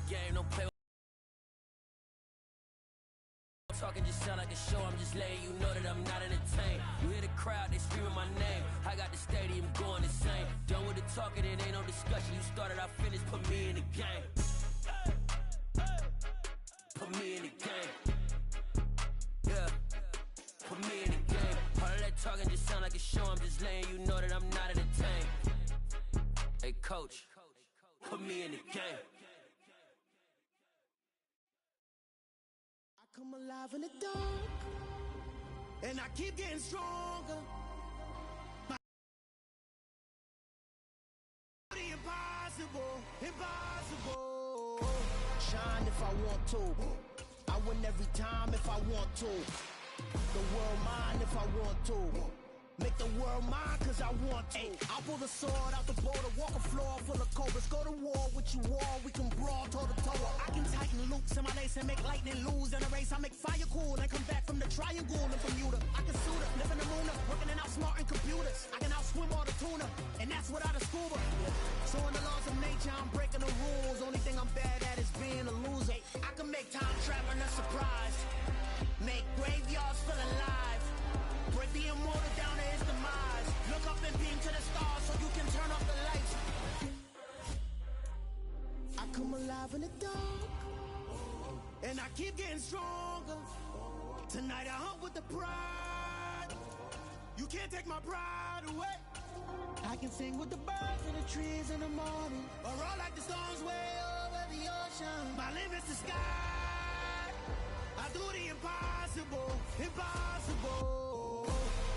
game, don't play. Talking just sound like a show, I'm just letting you know that I'm not entertained. You hear the crowd, they screaming my name. I got the stadium going insane. Done with the talking, it ain't no discussion. You started, I finished, put me in the game. Put me in the game. Yeah, put me in the game. All of that talking just sound like a show, I'm just letting you know that I'm not entertained. Hey coach, put me in the game. Come alive in the dark, and I keep getting stronger. The impossible, impossible. Shine if I want to. I win every time if I want to. The world mine if I want to. Make the world mine cause I want to. I'll pull the sword out the border, walk a floor full of cobras. Go to war with you all, we can brawl toe to toe. I can tighten loops in my lace and make lightning lose in a race. I make fire cool and come back from the triangle in Bermuda. I can suit up, live in the moon up, working and outsmarting computers. I can outswim all the tuna, and that's without a scuba. So in the laws of nature, I'm breaking the rules. Only thing I'm bad at is being a loser. I can make time traveling a surprise, make graveyards feel alive. Break the immortal down to his demise. Look up and beam to the stars so you can turn off the lights. I come alive in the dark, and I keep getting stronger. Tonight I hunt with the pride. You can't take my pride away. I can sing with the birds and the trees in the morning, or roll like the storms way over the ocean. My limit's the sky. I do the impossible, impossible.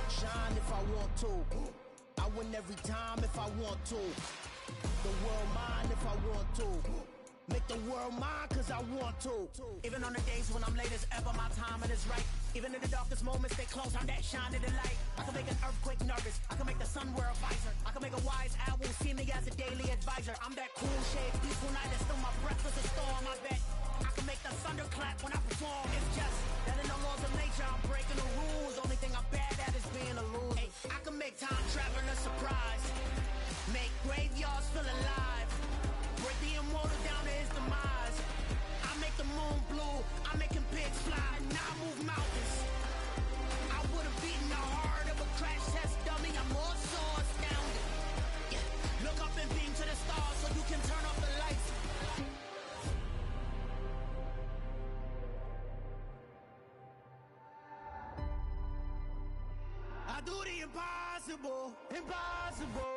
Shine if I want to. I win every time if I want to. The world mine if I want to. Make the world mine cause I want to. Even on the days when I'm late as ever, my timing is right. Even in the darkest moments, stay close, I'm that shining the light. I can make an earthquake nervous, I can make the sun wear a visor. I can make a wise owl see me as a daily advisor. I'm that cool shade, peaceful night, and still my breath is a storm, I bet. I can make the thunder clap when I perform. It's just that in the laws of nature, I'm breaking the rules. Only thing I'm bad at is being a loser. Hey, I can make time traveling a surprise, make graveyards feel alive. Break the immortal down to his demise. I make the moon blue, I'm making pigs fly, now I move mountains. I would've beaten the heart of a crash test dummy, I'm more so astounded. Yeah. Look up and beam to the stars so you can turn off the lights. I do the impossible, impossible.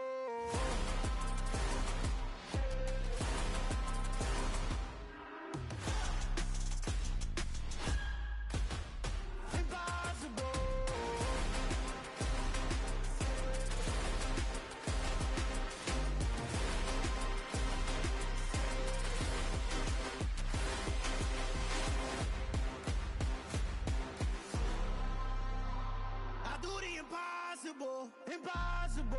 Impossible, impossible.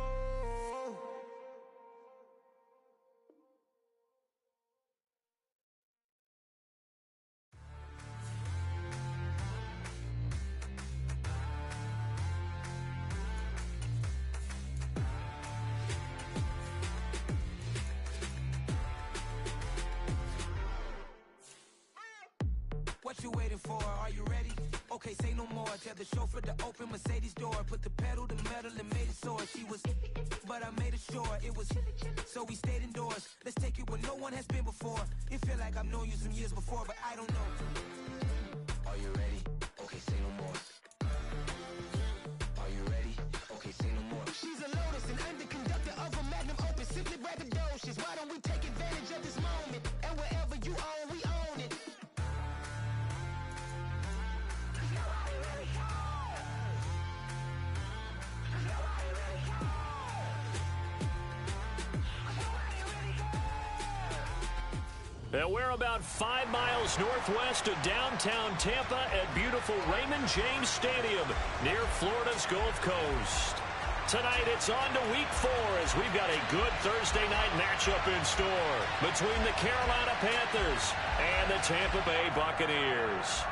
What you waiting for? Are you ready? Okay, say no more. Tell the chauffeur to open Mercedes door. Put the pedal to metal and made it soar. She was, but I made it sure it was. So we stayed indoors. Let's take it where no one has been before. It feel like I've known you some years before, but I don't know. Are you ready? Okay, say no more. Are you ready? Okay, say no more. She's a Lotus, an underconductor of a magnum opus. Simply braggadocious. Why don't we take advantage of this moment? And wherever you own, we own it. And we're about 5 miles northwest of downtown Tampa at beautiful Raymond James Stadium near Florida's Gulf Coast. Tonight it's on to week 4 as we've got a good Thursday night matchup in store between the Carolina Panthers and the Tampa Bay Buccaneers.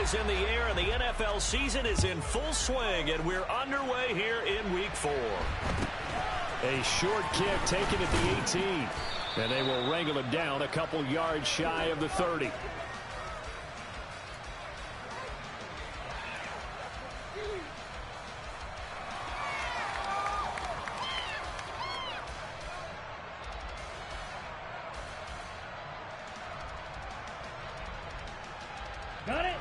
is in the air, and the NFL season is in full swing, and we're underway here in Week 4. A short kick taken at the 18, and they will wrangle it down a couple yards shy of the 30. Got it.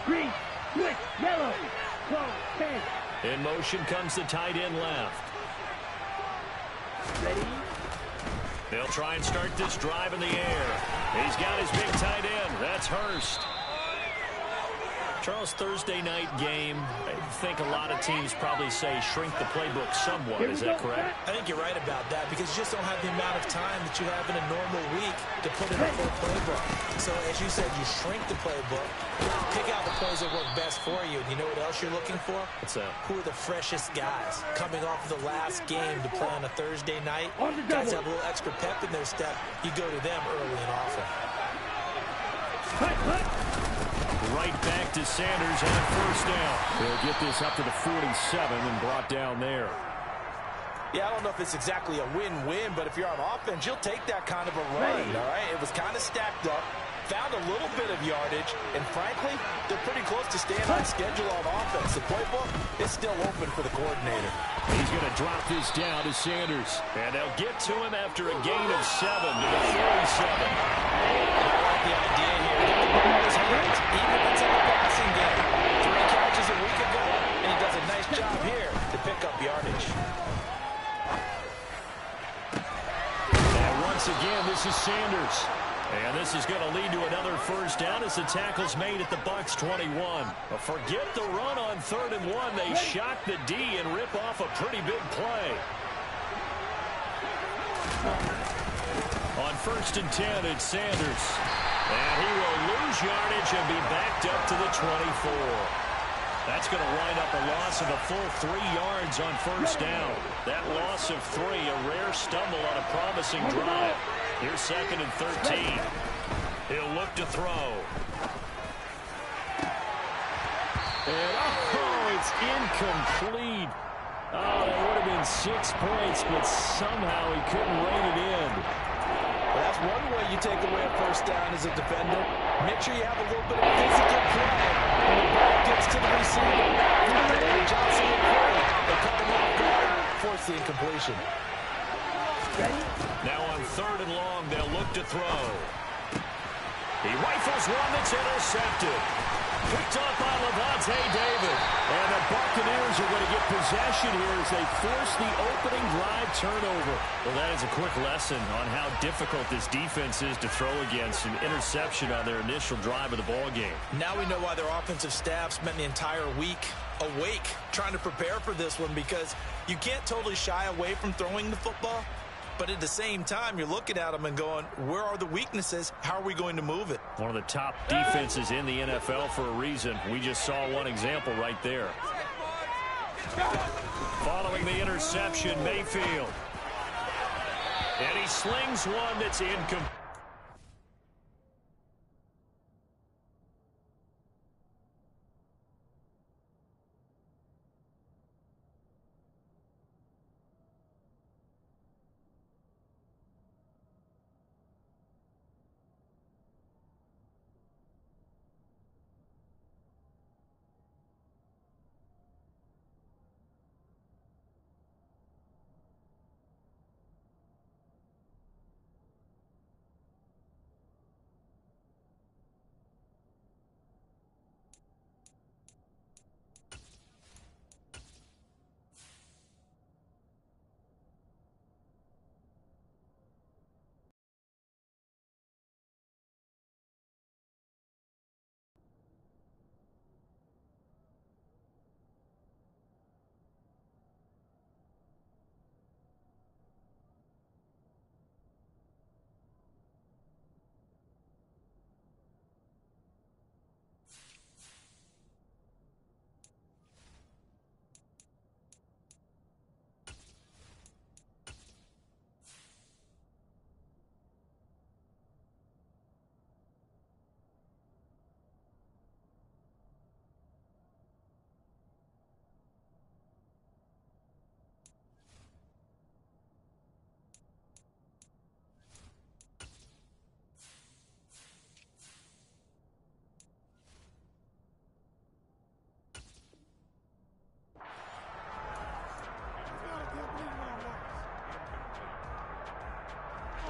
Green, switch, yellow, close, 10. In motion comes the tight end left. Ready? They'll try and start this drive in the air. He's got his big tight end. That's Hurst. Charles, Thursday night game, I think a lot of teams probably say shrink the playbook somewhat. Is that correct? I think you're right about that because you just don't have the amount of time that you have in a normal week to put in a full playbook. So as you said, you shrink the playbook, pick out the plays that work best for you. And you know what else you're looking for? What's that? Who are the freshest guys coming off of the last game to play on a Thursday night? Guys have a little extra pep in their step. You go to them early and often. Right back to Sanders and a first down. They'll get this up to the 47 and brought down there. Yeah, I don't know if it's exactly a win-win, but if you're on offense, you'll take that kind of a run, all right? It was kind of stacked up, found a little bit of yardage, and frankly, they're pretty close to staying on schedule on offense. The playbook is still open for the coordinator. He's going to drop this down to Sanders, and they'll get to him after a gain of 7 to the 47. I like the idea here. Get the ball in his hands, even if it's in the passing game. 3 catches a week ago, and he does a nice job here to pick up yardage. And once again, this is Sanders. And this is going to lead to another first down as the tackle's made at the Bucs 21. But forget the run on 3rd and 1. They shock the D and rip off a pretty big play. On 1st and 10, it's Sanders. And he will lose yardage and be backed up to the 24. That's going to wind up a loss of a full 3 yards on first down. That loss of 3, a rare stumble on a promising drive. Here's 2nd and 13. He'll look to throw. And, oh, it's incomplete. Oh, that would have been 6 points, but somehow he couldn't rein it in. Well, that's one way you take away a first down as a defender. Make sure you have a little bit of physical play when the ball gets to the receiver. Johnson and Curry, they cut him off guard, force the incompletion. Now on 3rd and long, they'll look to throw. He rifles one that's intercepted. Picked up by Levante David. And the Buccaneers are going to get possession here as they force the opening drive turnover. Well, that is a quick lesson on how difficult this defense is to throw against. An interception on their initial drive of the ball game. Now we know why their offensive staff spent the entire week awake trying to prepare for this one, because you can't totally shy away from throwing the football. But at the same time, you're looking at them and going, where are the weaknesses? How are we going to move it? One of the top defenses in the NFL for a reason. We just saw one example right there. Following the interception, Mayfield. And he slings one that's incomplete.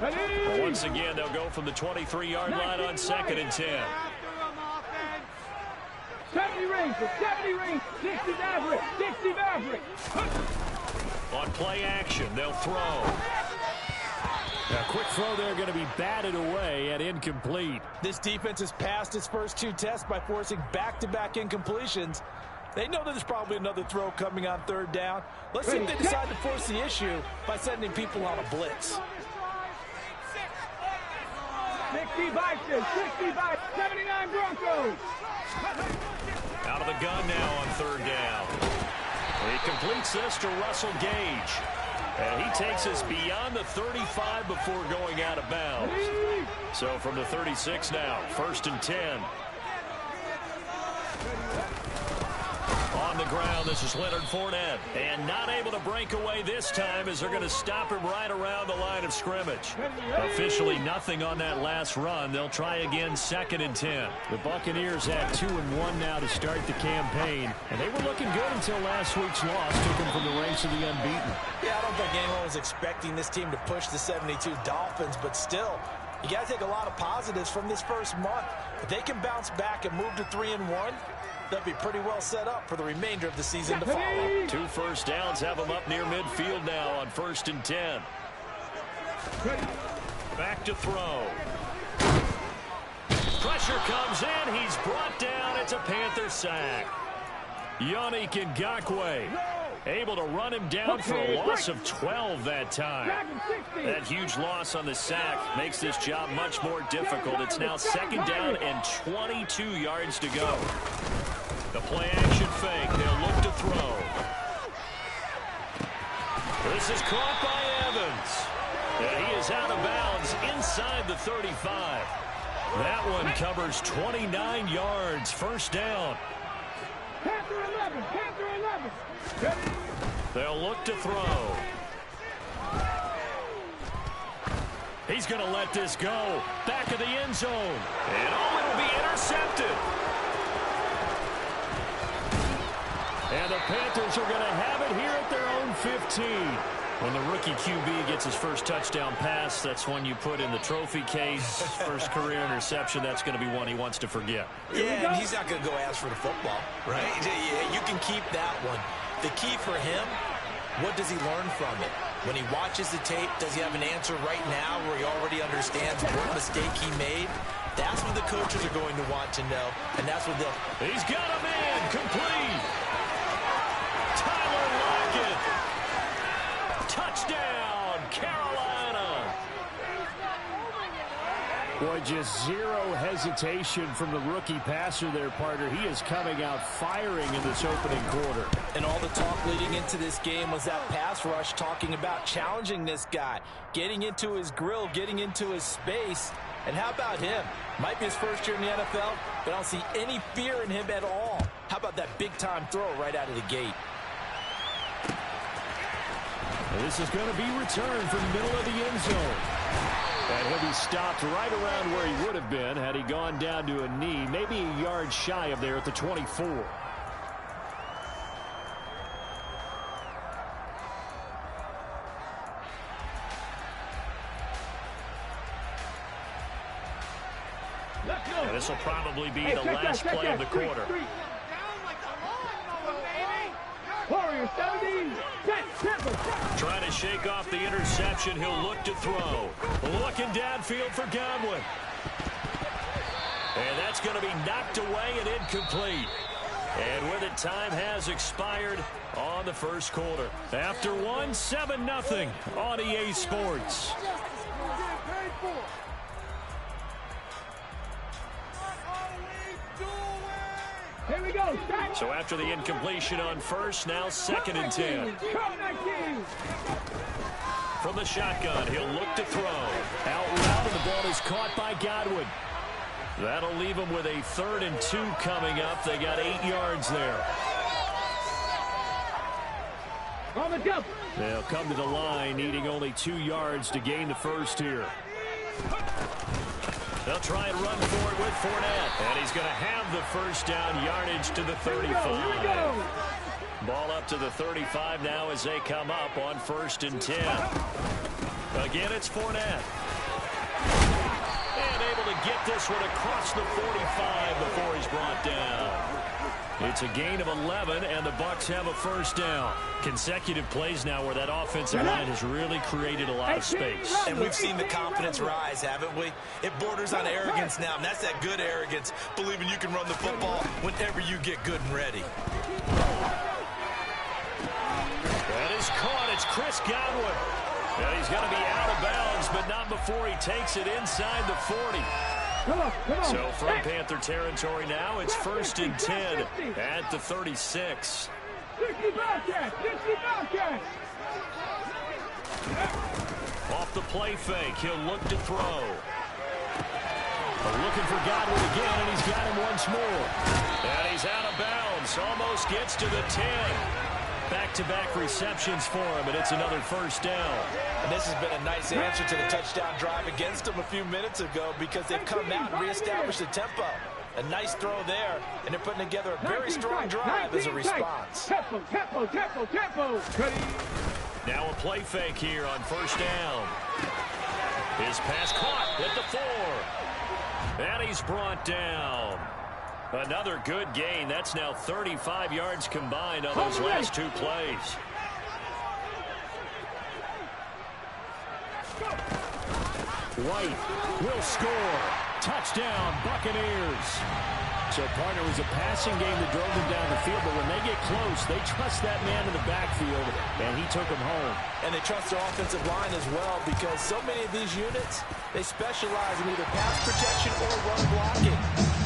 Well, once again, they'll go from the 23-yard line on 2nd and 10. 70 range, 60 Maverick, 60 Maverick. On play action, they'll throw. A quick throw there going to be batted away and incomplete. This defense has passed its first 2 tests by forcing back-to-back incompletions. They know that there's probably another throw coming on 3rd down. Let's see if they decide to force the issue by sending people on a blitz. 60 Bison, 60 by 79 Broncos. Out of the gun now on 3rd down. He completes this to Russell Gage. And he takes us beyond the 35 before going out of bounds. So from the 36 now, 1st and 10. On the ground, this is Leonard Fournette. And not able to break away this time as they're going to stop him right around the line of scrimmage. Officially nothing on that last run. They'll try again 2nd and 10. The Buccaneers have 2-1 now to start the campaign. And they were looking good until last week's loss took them from the ranks of the unbeaten. Yeah, I don't think anyone was expecting this team to push the 72 Dolphins, but still, you got to take a lot of positives from this first month. If they can bounce back and move to 3-1, they'll be pretty well set up for the remainder of the season to follow. 2 first downs have them up near midfield now on 1st and 10. Back to throw. Pressure comes in. He's brought down. It's a Panther sack. Yannick Ngakoue able to run him down for a loss of 12 that time. That huge loss on the sack makes this job much more difficult. It's now 2nd down and 22 yards to go. The play action fake. They'll look to throw. This is caught by Evans. And he is out of bounds inside the 35. That one covers 29 yards. 1st down. Panther 11, Panther 11. They'll look to throw. He's going to let this go. Back of the end zone. And it'll be intercepted. And the Panthers are going to have it here at their own 15. When the rookie QB gets his first touchdown pass, that's one you put in the trophy case. First career interception, that's going to be one he wants to forget. Yeah, and he's not going to go ask for the football, right? Yeah, you can keep that one. The key for him, what does he learn from it? When he watches the tape, does he have an answer right now where he already understands what mistake he made? That's what the coaches are going to want to know, and that's what they'll... He's got a man complete. Tyler Lockett. Touchdown, Carolina. Boy, just zero hesitation from the rookie passer there, partner. He is coming out firing in this opening quarter. And all the talk leading into this game was that pass rush, talking about challenging this guy, getting into his grill, getting into his space. And how about him? Might be his first year in the NFL, but I don't see any fear in him at all. How about that big-time throw right out of the gate? This is going to be returned from the middle of the end zone. And he'll be stopped right around where he would have been had he gone down to a knee, maybe a yard shy of there at the 24. And this will probably be the last play of the quarter. Warriors 17, Trying to shake off the interception. He'll look to throw. Looking downfield for Godwin. And that's going to be knocked away and incomplete. And with it, time has expired on the first quarter. After one, 7-0 on EA Sports. Here we go. So after the incompletion on first, now 2nd and 10. From the shotgun, he'll look to throw. Out route, and the ball is caught by Godwin. That'll leave him with a 3rd and 2 coming up. They got 8 yards there. On the jump. They'll come to the line, needing only 2 yards to gain the first here. They'll try and run for it with Fournette. And he's going to have the first down, yardage to the 35. Ball up to the 35 now as they come up on 1st and 10. Again, it's Fournette. to get this one across the 45 before he's brought down. It's a gain of 11, and the Bucs have a first down. Consecutive plays now where that offensive line has really created a lot of space. And we've seen the confidence rise, haven't we? It borders on arrogance now, and that's that good arrogance, believing you can run the football whenever you get good and ready. That is caught. It's Chris Godwin. And he's going to be out of bounds, but not before he takes it inside the 40. Come on. So from Panther territory now, it's 1st and 10 at the 36. 60 Bobcats. Off the play fake, he'll look to throw. Looking for Godwin again, and he's got him once more. And he's out of bounds, almost gets to the 10. Back-to-back receptions for him, and it's another first down. And this has been a nice answer to the touchdown drive against them a few minutes ago because they've come out and reestablished the tempo. A nice throw there, and they're putting together a very strong drive as a response. Tempo. Now a play fake here on first down. His pass caught at the 4. And he's brought down. Another good gain. That's now 35 yards combined on those last 2 plays. White will score. Touchdown, Buccaneers. So, partner, it was a passing game that drove them down the field, but when they get close, they trust that man in the backfield, and he took them home. And they trust their offensive line as well because so many of these units, they specialize in either pass protection or run blocking.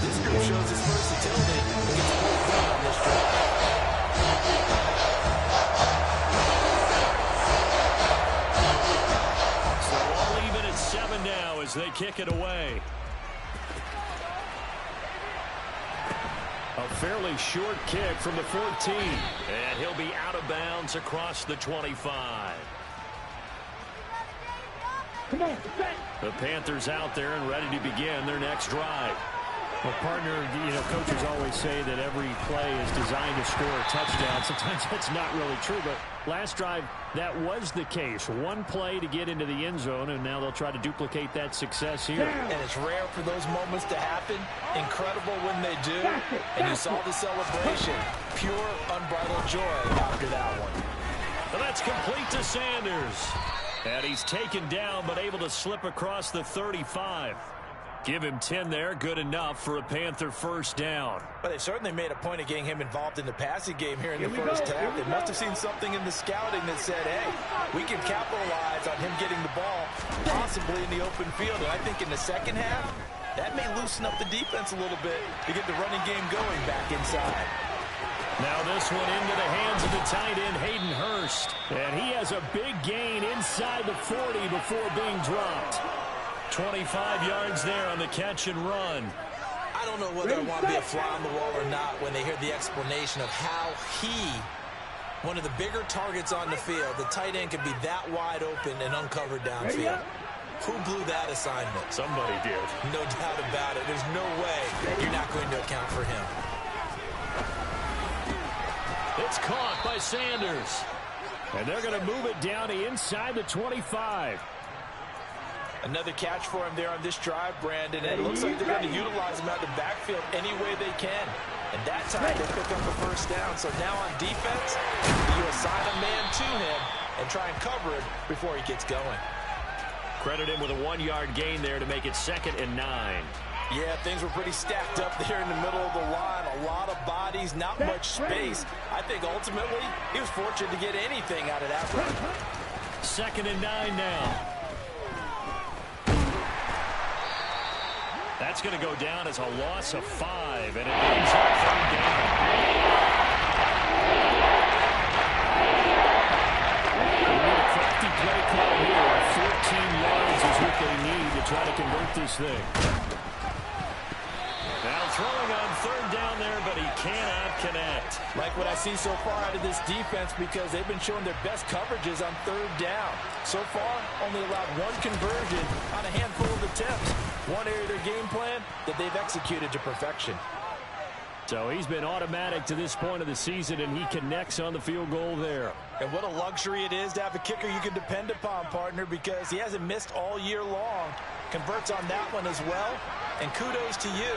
This group shows its versatility and gets a full point on this drive. So all even at 7 now as they kick it away. A fairly short kick from the 14. And he'll be out of bounds across the 25. Come on, The Panthers out there and ready to begin their next drive. Well, partner, coaches always say that every play is designed to score a touchdown. Sometimes that's not really true, but last drive, that was the case. One play to get into the end zone, and now they'll try to duplicate that success here. And it's rare for those moments to happen. Incredible when they do. And you saw the celebration. Pure, unbridled joy after that one. And that's complete to Sanders. And he's taken down, but able to slip across the 35. Give him 10 there, good enough for a Panther first down. But they certainly made a point of getting him involved in the passing game here in the first half. They must have seen something in the scouting that said, hey, we can capitalize on him getting the ball, possibly in the open field. And I think in the second half, that may loosen up the defense a little bit to get the running game going back inside. Now this one into the hands of the tight end, Hayden Hurst. And he has a big gain inside the 40 before being dropped. 25 yards there on the catch and run. I don't know whether I want to be a fly on the wall or not when they hear the explanation of how one of the bigger targets on the field, the tight end could be that wide open and uncovered downfield. Who blew that assignment? Somebody did. No doubt about it. There's no way you're not going to account for him. It's caught by Sanders. And they're going to move it down to inside the 25. Another catch for him there on this drive, Brandon. And it looks like they're going to utilize him out of the backfield any way they can. And that time they pick up the first down. So now on defense, you assign a man to him and try and cover it before he gets going. Credit him with a 1-yard gain there to make it 2nd and 9. Yeah, things were pretty stacked up there in the middle of the line. A lot of bodies, not much space. I think ultimately he was fortunate to get anything out of that run. 2nd and 9 now. That's going to go down as a loss of 5, and it ends up 3rd down. A crafty play call here. 14 yards is what they need to try to convert this thing. Now throwing on 3rd down there, but he cannot connect. Like what I see so far out of this defense because they've been showing their best coverages on 3rd down. So far, only allowed 1 conversion on a handful of attempts. One area of their game plan that they've executed to perfection. So he's been automatic to this point of the season, and he connects on the field goal there. And what a luxury it is to have a kicker you can depend upon, partner, because he hasn't missed all year long. converts on that one as well. And kudos to you.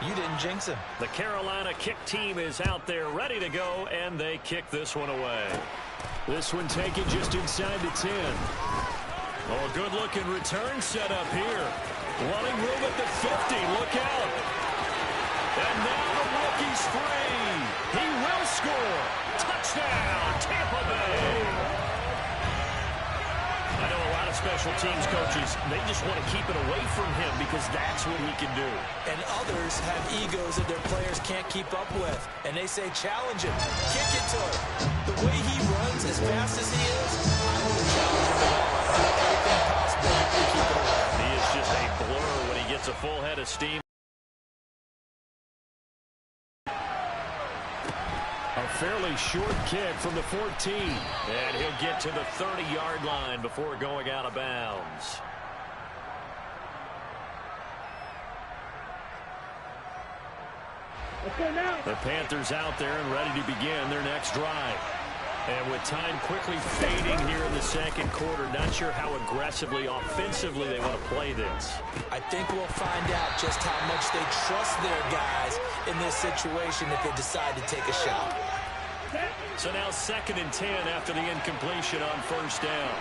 You didn't jinx him. The Carolina kick team is out there ready to go, and they kick this one away. This one taken just inside the 10. Oh, a good-looking return set up here. Running room at the 50. Look out. And now the rookie's free. He will score. Touchdown, Tampa Bay. I know a lot of special teams coaches, they just want to keep it away from him because that's what he can do. And others have egos that their players can't keep up with. And they say, challenge him. Kick it to him. The way he runs as fast as he is, I wouldn't challenge him at all. I do everything possible to keep it away. He is just a blur when he gets a full head of steam. A fairly short kick from the 14. And he'll get to the 30-yard line before going out of bounds. The Panthers out there and ready to begin their next drive. And with time quickly fading here in the second quarter, not sure how aggressively, offensively they want to play this. I think we'll find out just how much they trust their guys in this situation if they decide to take a shot. So now 2nd and 10 after the incompletion on first down.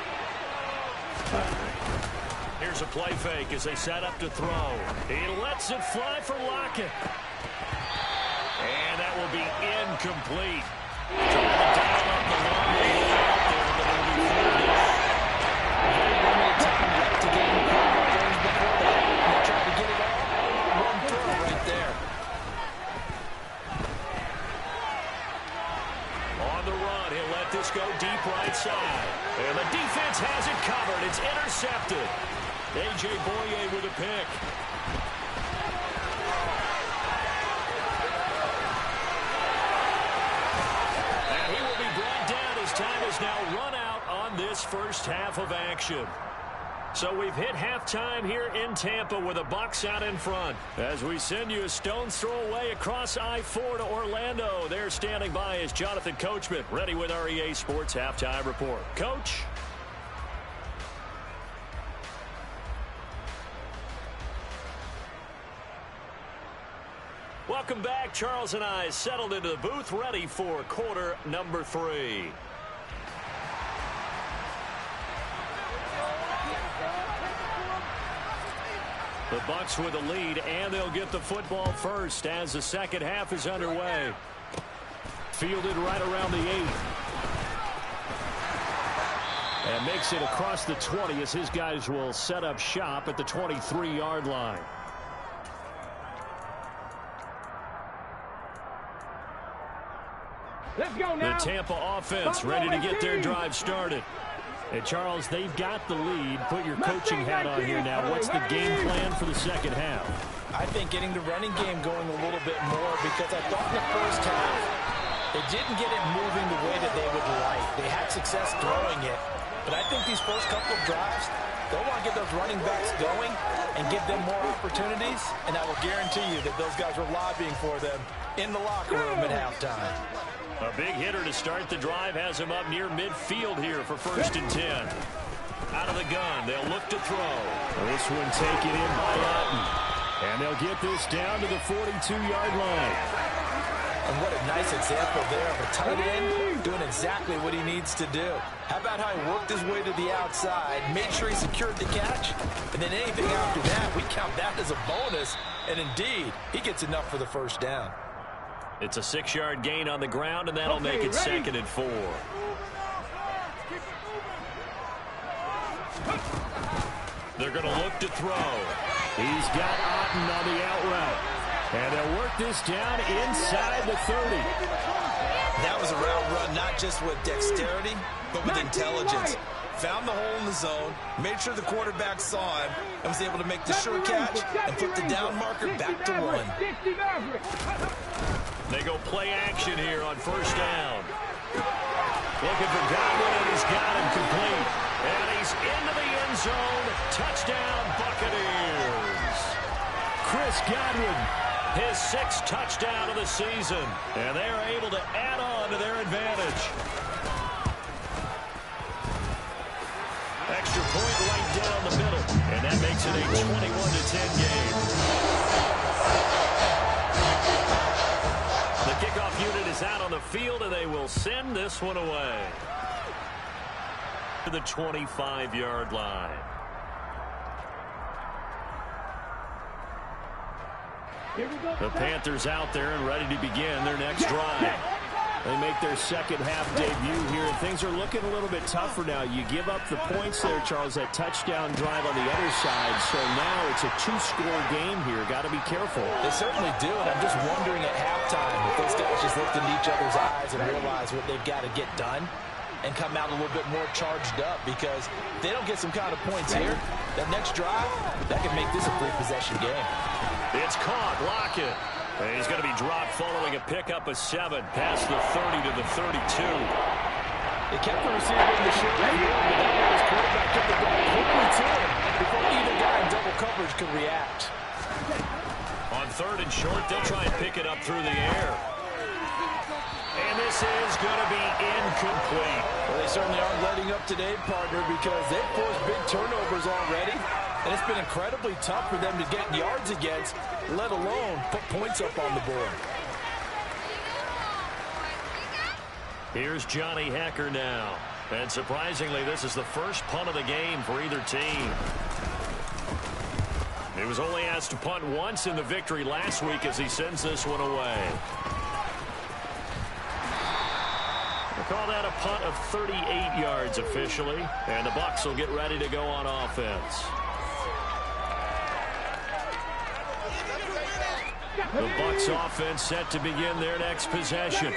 Here's a play fake as they set up to throw. He lets it fly for Lockett. And that will be incomplete. Trying to dial up the long way out there, but it'll be third down. Very limited time left to get in the games before that. And they tried to get it all. Run through right there. On the run, he'll let this go deep right side. And the defense has it covered. It's intercepted. A.J. Boye with a pick. And he will be brought down as time is now run out on this first half of action. So we've hit halftime here in Tampa with the Bucs out in front. As we send you a stone's throw away across I-4 to Orlando. There standing by is Jonathan Coachman, ready with our EA Sports Halftime Report. Coach? Welcome back. Charles and I settled into the booth, ready for quarter number 3. The Bucs with a lead, and they'll get the football first as the second half is underway. Fielded right around the 8. And makes it across the 20 as his guys will set up shop at the 23-yard line. Let's go now. The Tampa offense ready to get their drive started. And Charles, they've got the lead. Put your coaching hat on here now. What's the game plan for the second half? I think getting the running game going a little bit more, because I thought in the first half they didn't get it moving the way that they would like. They had success throwing it, but I think these first couple of drives, they'll want to get those running backs going and give them more opportunities, and I will guarantee you that those guys were lobbying for them in the locker room at halftime. A big hitter to start the drive has him up near midfield here for 1st and 10. Out of the gun, they'll look to throw. This one taken in by Otten. And they'll get this down to the 42-yard line. And what a nice example there of a tight end doing exactly what he needs to do. How about how he worked his way to the outside, made sure he secured the catch, and then anything after that, we count that as a bonus. And indeed, he gets enough for the first down. It's a 6-yard gain on the ground, and that'll make it 2nd and 4. They're going to look to throw. He's got Otten on the out route. And they'll work this down inside the 30. That was a route run, not just with dexterity, but with intelligence. Found the hole in the zone, made sure the quarterback saw him, and was able to make the sure catch and put the down marker back to 1. They go play action here on first down. Looking for Godwin, and he's got him complete. And he's into the end zone. Touchdown, Buccaneers. Chris Godwin. His 6th touchdown of the season. And they are able to add on to their advantage. Extra point right down the middle. And that makes it a 21-10 game. The kickoff unit is out on the field, and they will send this one away to the 25-yard line. The Panthers out there and ready to begin their next drive. They make their second half debut here, and things are looking a little bit tougher now. You give up the points there, Charles, that touchdown drive on the other side. So now it's a two-score game here. Got to be careful. They certainly do, and I'm just wondering at halftime if those guys just looked into each other's eyes and realize what they've got to get done and come out a little bit more charged up, because if they don't get some kind of points here, that next drive, that could make this a three-possession game. It's caught. Lockett. And he's going to be dropped following a pickup of 7 past the 30 to the 32. They kept the receiver in the short field, but that was quarterback took the ball quickly to him before either guy in double coverage could react. On 3rd and short, they'll try and pick it up through the air. And this is going to be incomplete. Well, they certainly aren't letting up today, partner, because they've forced big turnovers already. And it's been incredibly tough for them to get yards against, let alone put points up on the board. Here's Johnny Hekker now. And surprisingly, this is the first punt of the game for either team. He was only asked to punt once in the victory last week as he sends this one away. We'll call that a punt of 38 yards officially. And the Bucs will get ready to go on offense. The Bucs offense set to begin their next possession.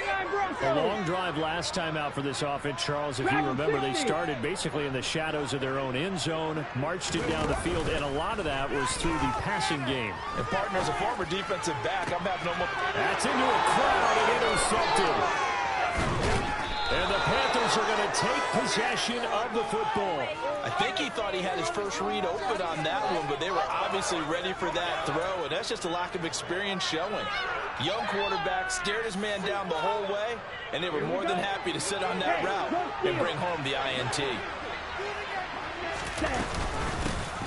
A long drive last time out for this offense, Charles. If you remember, they started basically in the shadows of their own end zone, marched it down the field, and a lot of that was through the passing game. And partner, as a former defensive back, I'm having no more. That's into a crowd and intercepted. And the Panthers are going to take possession of the football. I think he thought he had his first read open on that one, but they were obviously ready for that throw, and that's just a lack of experience showing. Young quarterback stared his man down the whole way, and they were more than happy to sit on that route and bring home the INT.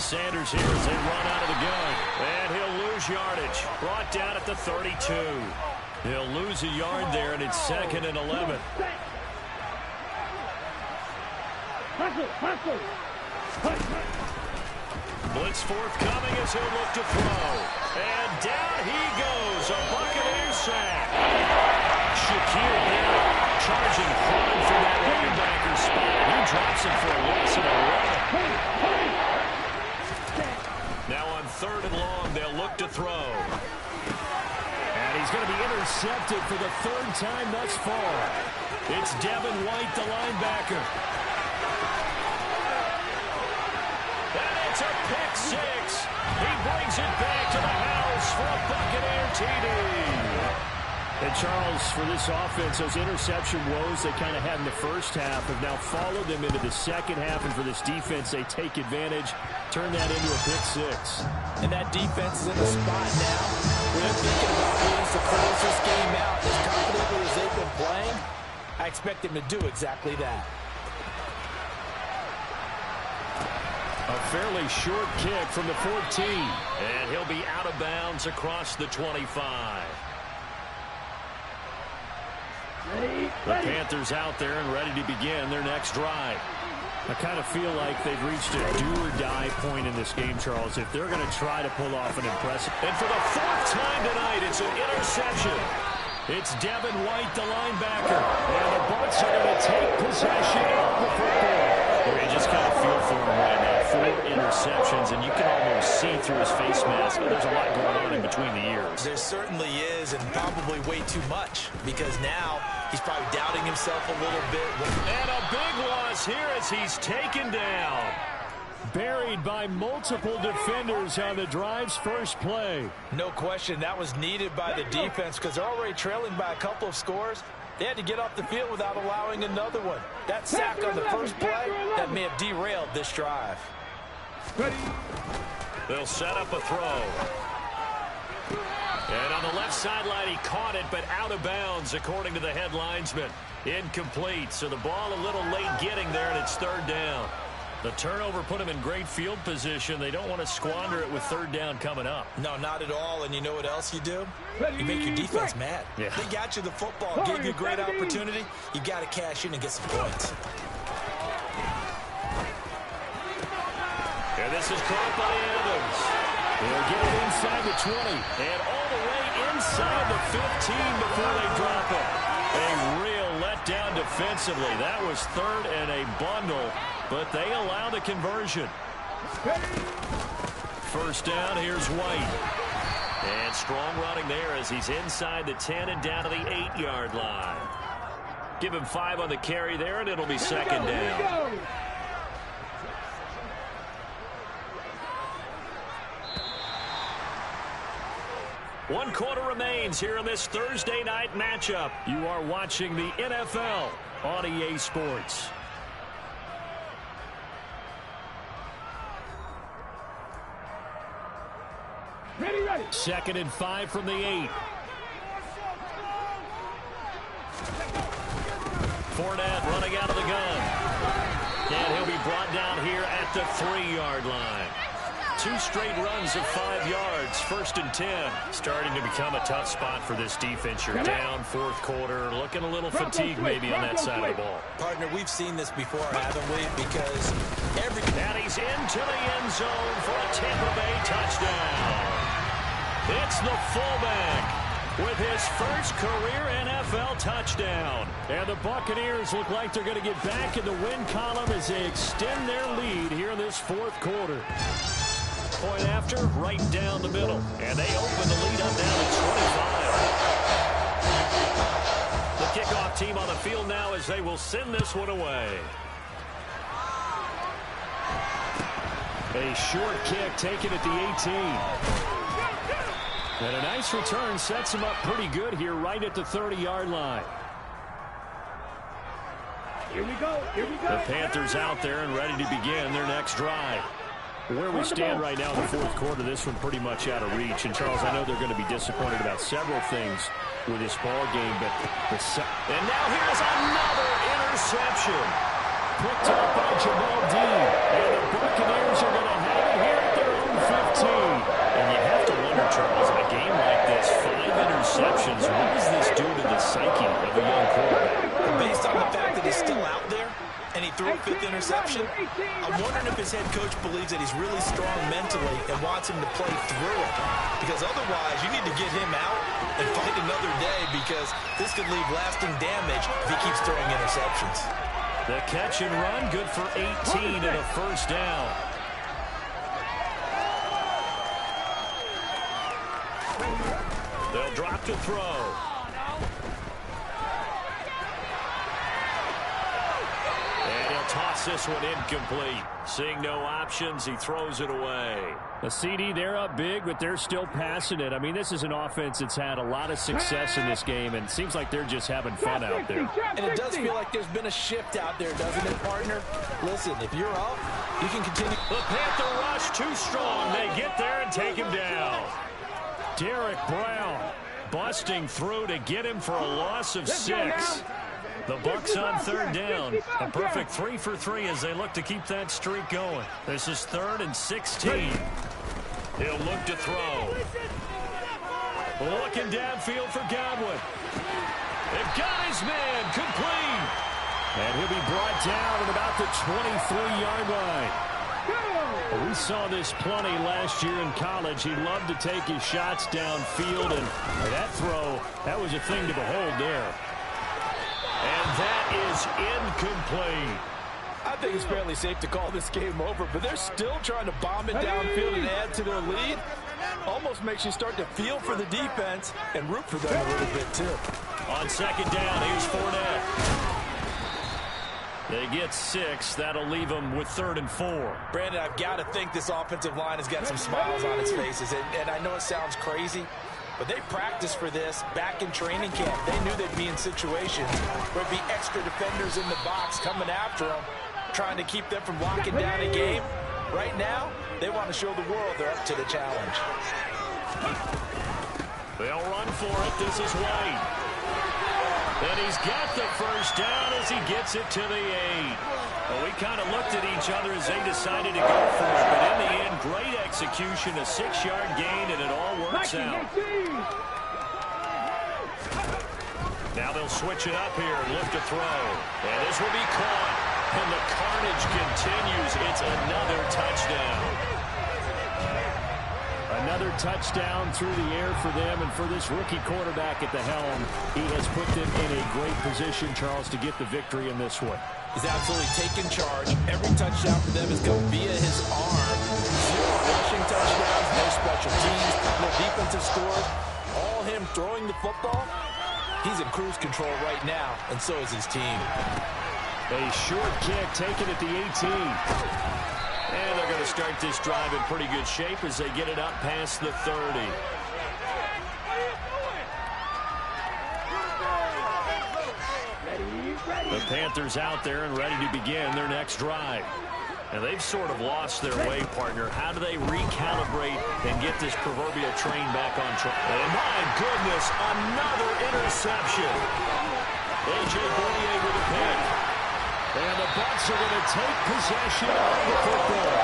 Sanders here as they run out of the gun, and he'll lose yardage. Brought down at the 32. He'll lose a yard there, and it's 2nd and 11. Blitz forthcoming as he'll look to throw. And down he goes. A Buccaneer sack. Shaquille Barrett charging hard for that linebacker spot. He drops it for a loss of 11. Now on 3rd and long, they'll look to throw. And he's going to be intercepted for the 3rd time thus far. It's Devin White, the linebacker. It's a pick 6. He brings it back to the house for a Buccaneer TD. And Charles, for this offense, those interception woes they kind of had in the first half have now followed them into the second half. And for this defense, they take advantage, turn that into a pick 6. And that defense is in the spot now where they're thinking about ways to close this game out. As confidently as they've been playing, I expect them to do exactly that. A fairly short kick from the 14. And he'll be out of bounds across the 25. The Panthers out there and ready to begin their next drive. I kind of feel like they've reached a do-or-die point in this game, Charles, if they're going to try to pull off an impressive. And for the 4th time tonight, it's an interception. It's Devin White, the linebacker. And the Bucs are going to take possession of the football. You just kind of feel for him right now. 4 interceptions, and you can almost see through his face mask. There's a lot going on in between the ears. There certainly is, and probably way too much, because now he's probably doubting himself a little bit. And a big loss here as he's taken down. Buried by multiple defenders on the drive's first play. No question, that was needed by the defense because they're already trailing by a couple of scores. They had to get off the field without allowing another one. That sack on the first play, that may have derailed this drive. They'll set up a throw. And on the left sideline, he caught it, but out of bounds, according to the head linesman. Incomplete, so the ball a little late getting there, and it's 3rd down. The turnover put them in great field position. They don't want to squander it with third down coming up. No, not at all. And you know what else you do? You make your defense mad. Yeah. They got you the football, gave you a great opportunity. You got to cash in and get some points. And this is caught by Evans. They'll get it inside the 20 and all the way inside the 15 before they drop it. A real letdown defensively. That was third and a bundle, but they allow the conversion. First down, here's White. And strong running there as he's inside the 10 and down to the 8-yard line. Give him 5 on the carry there, and it'll be second down. One quarter remains here in this Thursday night matchup. You are watching the NFL on EA Sports. Ready, ready. 2nd and 5 from the 8. Fournette running out of the gun. And he'll be brought down here at the 3-yard line. 2 straight runs of 5 yards. 1st and 10. Starting to become a tough spot for this defense. You're down 4th quarter. Looking a little fatigued maybe on that side of the ball. Partner, we've seen this before, haven't we? Because and he's into the end zone for a Tampa Bay touchdown. It's the fullback with his first career NFL touchdown. And the Buccaneers look like they're going to get back in the win column as they extend their lead here in this 4th quarter. Point after, right down the middle. And they open the lead up down to 25. The kickoff team on the field now as they will send this one away. A short kick taken at the 18. And a nice return sets him up pretty good here right at the 30-yard line. Here we go. Here we go. The Panthers out there and ready to begin their next drive. Where we stand right now in the 4th quarter, this one pretty much out of reach. And, Charles, I know they're going to be disappointed about several things with this ball game. But and now here's another interception. Picked up by Jamal Dean. And the Buccaneers are going to have it here at their own 15. And you have to wonder, Charles, in a game like this, 5 interceptions, what does this do to the psyche of a young quarterback? Based on the fact that he's still out there and he threw a 5th interception, I'm wondering if his head coach believes that he's really strong mentally and wants him to play through it. Because otherwise, you need to get him out and fight another day, because this could leave lasting damage if he keeps throwing interceptions. The catch and run, good for 18 and a first down. They'll drop to throw. And he'll toss this one incomplete. Seeing no options, he throws it away. The CD, they're up big, but they're still passing it. I mean, this is an offense that's had a lot of success in this game, and it seems like they're just having fun out there. And it does feel like there's been a shift out there, doesn't it, partner? Listen, if you're up, you can continue. The Panther rush too strong. They get there and take him down. Derek Brown busting through to get him for a loss of 6. The Bucs on 3rd down. A perfect 3 for 3 as they look to keep that streak going. This is 3rd and 16. He'll look to throw. Looking downfield for Godwin. They've got his man complete. And he'll be brought down at about the 23-yard line. We saw this plenty last year in college. He loved to take his shots downfield, and that throw, that was a thing to behold there. And that is incomplete. I think it's fairly safe to call this game over, but they're still trying to bomb it downfield and add to their lead. Almost makes you start to feel for the defense and root for them a little bit, too. On 2nd down, here's Fournette. They get 6. That'll leave them with 3rd and 4. Brandon, I've got to think this offensive line has got some smiles on its faces. And I know it sounds crazy, but they practiced for this back in training camp. They knew they'd be in situations where there'd be extra defenders in the box coming after them, trying to keep them from locking down a game. Right now, they want to show the world they're up to the challenge. They'll run for it. This is White. And he's got the first down as he gets it to the 8. Well, we kind of looked at each other as they decided to go for it. But in the end, great execution, a 6-yard gain, and it all works out. Now they'll switch it up here and look to throw. And this will be caught. And the carnage continues. It's another touchdown. Another touchdown through the air for them, and for this rookie quarterback at the helm, he has put them in a great position, Charles, to get the victory in this one. He's absolutely taken charge. Every touchdown for them has come via his arm. 0 rushing touchdowns, no special teams, no defensive scores. All him throwing the football. He's in cruise control right now, and so is his team. A short kick taken at the 18. And they're going to start this drive in pretty good shape as they get it up past the 30. The Panthers out there and ready to begin their next drive. And they've sort of lost their way, partner. How do they recalibrate and get this proverbial train back on track? And my goodness, another interception. A.J. Bouye with a pick. And the Bucs are going to take possession of the football.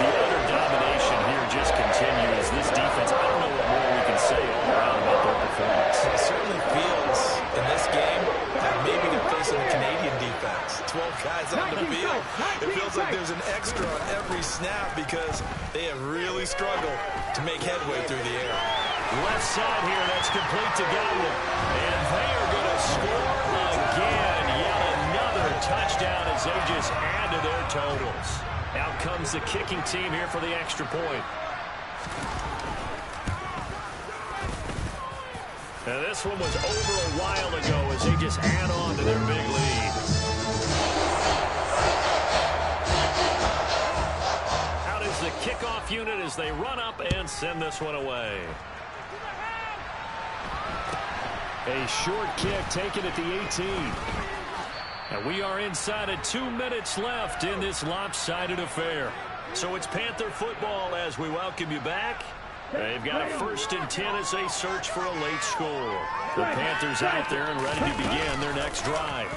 The utter domination here just continues. This defense, I don't know what more we can say all around about their performance. It certainly feels in this game that maybe they're facing a Canadian defense. 12 guys on the field. It feels like there's an extra on every snap because they have really struggled to make headway through the air. Left side here, that's complete to Godwin. And they are going to score again. Yet another touchdown as they just add to their totals. Out comes the kicking team here for the extra point. Now this one was over a while ago as they just add on to their big lead. Out is the kickoff unit as they run up and send this one away. A short kick taken at the 18. And we are inside of 2 minutes left in this lopsided affair. So it's Panther football as we welcome you back. They've got a 1st and 10 as they search for a late score. The Panthers out there and ready to begin their next drive.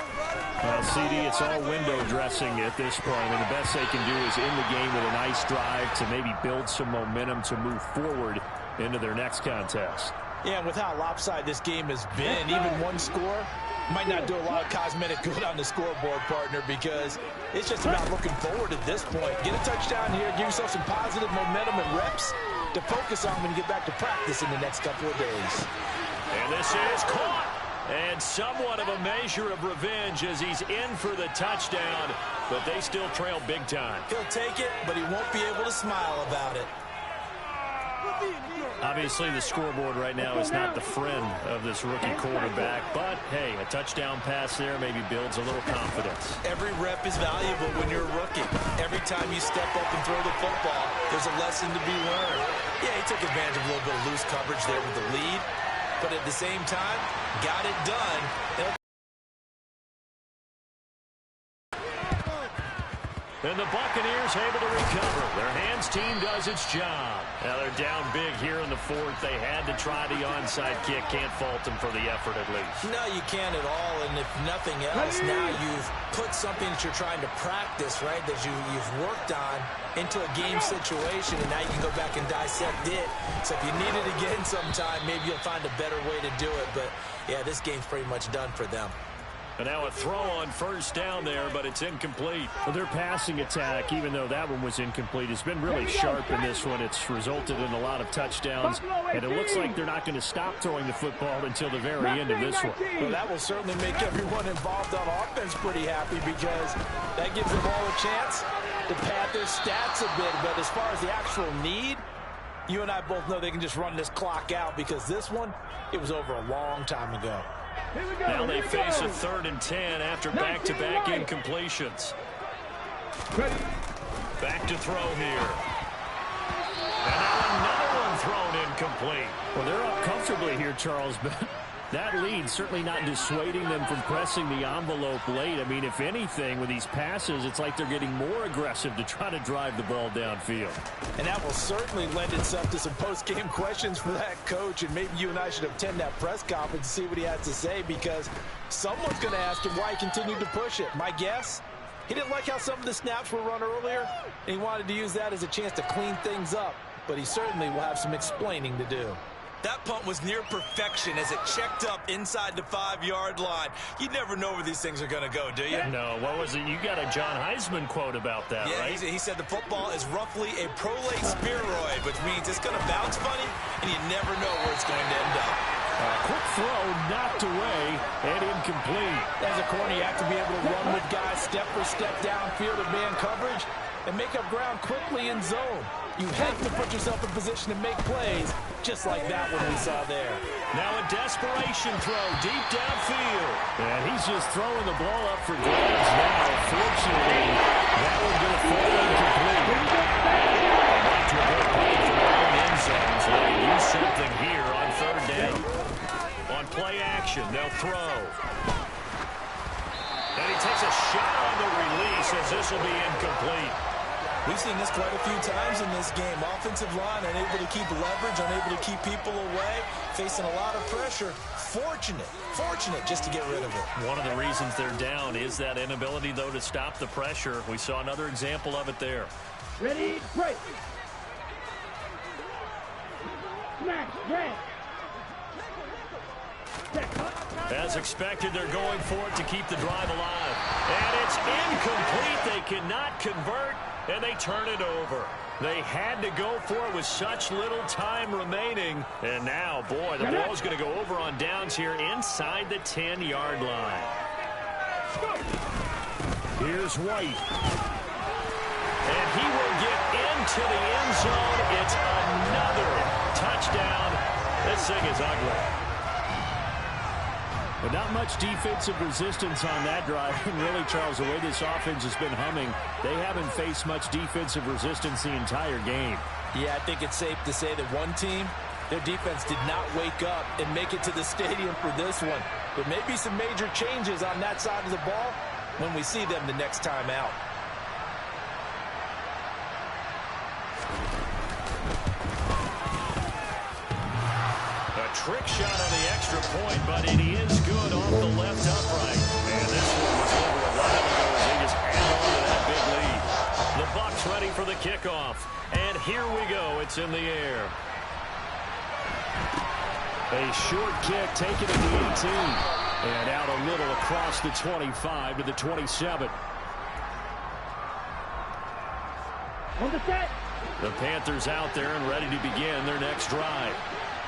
Well, CD, it's all window dressing at this point, and the best they can do is end the game with a nice drive to maybe build some momentum to move forward into their next contest. Yeah, and with how lopsided this game has been, even one score might not do a lot of cosmetic good on the scoreboard, partner, because it's just about looking forward at this point. Get a touchdown here, give yourself some positive momentum and reps to focus on when you get back to practice in the next couple of days. And this is caught. And somewhat of a measure of revenge as he's in for the touchdown, but they still trail big time. He'll take it, but he won't be able to smile about it. Obviously, the scoreboard right now is not the friend of this rookie quarterback, but, hey, a touchdown pass there maybe builds a little confidence. Every rep is valuable when you're a rookie. Every time you step up and throw the football, there's a lesson to be learned. Yeah, he took advantage of a little bit of loose coverage there with the lead, but at the same time, got it done. And the Buccaneers able to recover. Their hands team does its job. Now they're down big here in the 4th. They had to try the onside kick. Can't fault them for the effort at least. No, you can't at all. And if nothing else, now you've put something that you're trying to practice, right, that you've worked on into a game situation, and now you can go back and dissect it. So if you need it again sometime, maybe you'll find a better way to do it. But, yeah, this game's pretty much done for them. And now a throw on 1st down there, but it's incomplete. Well, their passing attack, even though that one was incomplete, has been really sharp in this one. It's resulted in a lot of touchdowns, and it looks like they're not going to stop throwing the football until the very end of this one. Well, that will certainly make everyone involved on offense pretty happy because that gives them all a chance to pad their stats a bit. But as far as the actual need, you and I both know they can just run this clock out because this one, it was over a long time ago. Now they face a 3rd and 10 after back-to-back incompletions. Back to throw here. And now another one thrown incomplete. Well, they're up comfortably here, Charles, but that lead certainly not dissuading them from pressing the envelope late. I mean, if anything, with these passes, it's like they're getting more aggressive to try to drive the ball downfield. And that will certainly lend itself to some post-game questions for that coach, and maybe you and I should attend that press conference and see what he has to say, because someone's going to ask him why he continued to push it. My guess, he didn't like how some of the snaps were run earlier, and he wanted to use that as a chance to clean things up, but he certainly will have some explaining to do. That punt was near perfection as it checked up inside the 5-yard line. You never know where these things are going to go, do you? No, what was it? You got a John Heisman quote about that, yeah, right? He said the football is roughly a prolate spheroid, which means it's going to bounce funny, and you never know where it's going to end up. Quick throw, knocked away, and incomplete. As a corner, you have to be able to run with guys step for step downfield in man coverage and make up ground quickly in zone. You have to put yourself in position to make plays, just like that one we saw there. Now a desperation throw deep downfield. And he's just throwing the ball up for grabs now. Fortunately, that one going to fall incomplete. Back to a good play from their own end zones. They use something here on third down. On play action, they'll throw. And he takes a shot on the release as this will be incomplete. We've seen this quite a few times in this game. Offensive line unable to keep leverage, unable to keep people away, facing a lot of pressure. Fortunate just to get rid of it. One of the reasons they're down is that inability, though, to stop the pressure. We saw another example of it there. Ready, break. Snap, red. As expected, they're going for it to keep the drive alive. And it's incomplete. They cannot convert, and they turn it over. They had to go for it with such little time remaining. And now, boy, the ball's going to go over on downs here inside the 10-yard line. Here's White. And he will get into the end zone. It's another touchdown. This thing is ugly. But not much defensive resistance on that drive. And really, Charles, the way this offense has been humming, they haven't faced much defensive resistance the entire game. Yeah, I think it's safe to say that one team, their defense did not wake up and make it to the stadium for this one. There may be some major changes on that side of the ball when we see them the next time out. Trick shot on the extra point, but it is good off the left upright. And this one was over a while ago as they just add on to that big lead. The Bucs ready for the kickoff. And here we go. It's in the air. A short kick taken at the 18. And out a little across the 25 to the 27. On the set. The Panthers out there and ready to begin their next drive.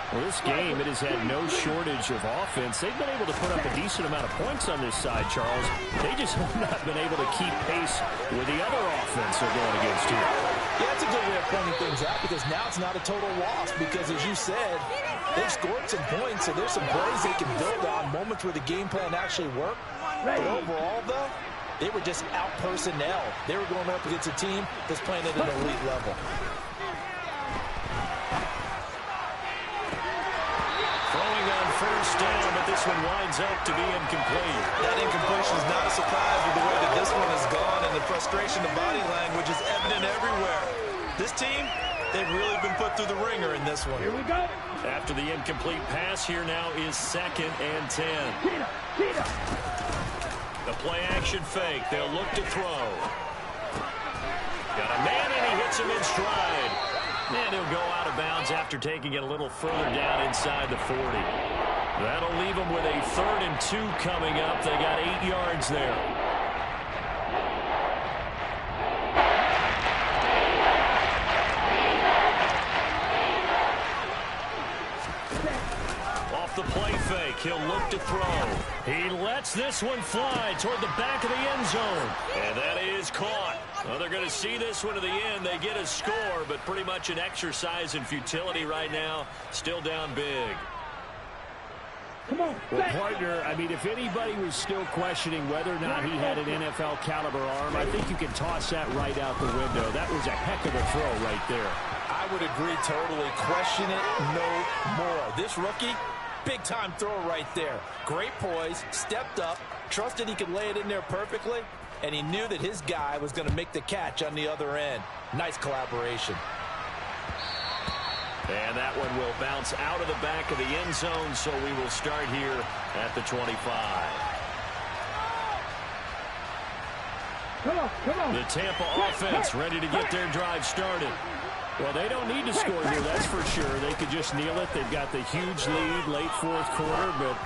Well, this game, it has had no shortage of offense. They've been able to put up a decent amount of points on this side, Charles. They just have not been able to keep pace with the other offense they're going against here. Yeah, that's a good way of pointing things out, because now it's not a total loss, because as you said, they've scored some points, so there's some plays they can build on, moments where the game plan actually worked. But overall, though, they were just out personnel. They were going up against a team that's playing at an elite level. First down, but this one winds up to be incomplete. That incompletion is not a surprise with the way that this one has gone, and the frustration, the body language is evident everywhere. This team, they've really been put through the ringer in this one. Here we go. After the incomplete pass, here now is 2nd and 10. The play action fake. They'll look to throw. Got a man, and he hits him in stride. And he'll go out of bounds after taking it a little further down inside the 40. That'll leave them with a 3rd and 2 coming up. They got 8 yards there. Off the play fake, he'll look to throw. He lets this one fly toward the back of the end zone. And that is caught. Well, they're going to see this one to the end. They get a score, but pretty much an exercise in futility right now. Still down big. Come on, well, partner, I mean, if anybody was still questioning whether or not he had an NFL caliber arm, I think you can toss that right out the window. That was a heck of a throw right there. I would agree totally. Question it no more. This rookie, Big-time throw right there. Great poise, stepped up, trusted he could lay it in there perfectly, and he knew that his guy was going to make the catch on the other end. Nice collaboration. And that one will bounce out of the back of the end zone, so we will start here at the 25. Come on. The Tampa offense ready to get their drive started. Well, they don't need to score here, that's for sure. They could just kneel it. They've got the huge lead, late fourth quarter, but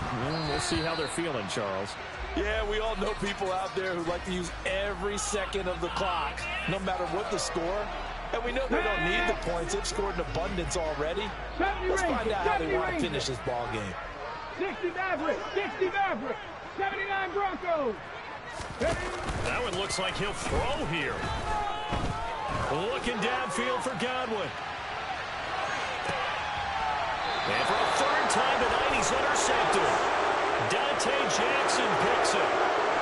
we'll see how they're feeling, Charles. Yeah, we all know people out there who like to use every second of the clock, no matter what the score. And we know they don't need the points. They've scored in abundance already. Let's find out how they want to finish this ball game. 60 Mavericks, 60 Mavericks, 79 Broncos. That one looks like he'll throw here. Looking downfield for Godwin. And for a third time tonight, he's intercepted. Dante Jackson picks it.